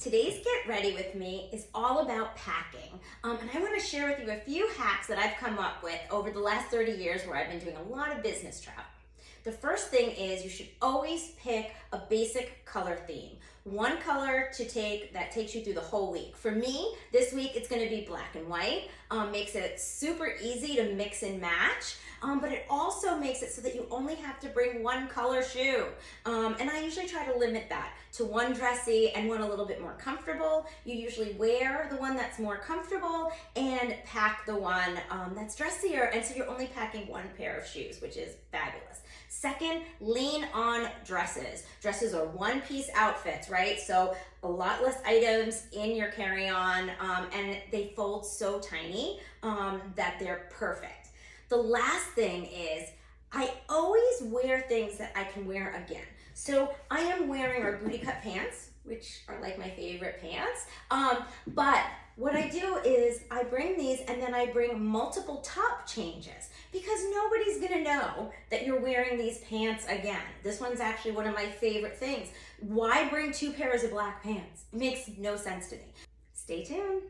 Today's Get Ready With Me is all about packing. And I want to share with you a few hacks that I've come up with over the last 30 years where I've been doing a lot of business travel. The first thing is you should always pick a basic color theme. One color that takes you through the whole week. For me, this week it's going to be black and white. Makes it super easy to mix and match. But it also makes it so that you only have to bring one color shoe. And I usually try to limit that to one dressy and one a little bit more comfortable. You usually wear the one that's more comfortable and pack the one that's dressier. And so you're only packing one pair of shoes, which is fabulous. Second, lean on dresses. Dresses are one-piece outfits, right? So a lot less items in your carry-on, and they fold so tiny that they're perfect. The last thing is I always wear things that I can wear again. So I am wearing our booty cut pants, which are like my favorite pants. But what I do is I bring these and then I bring multiple top changes because nobody's gonna know that you're wearing these pants again. This one's actually one of my favorite things. Why bring two pairs of black pants? It makes no sense to me. Stay tuned.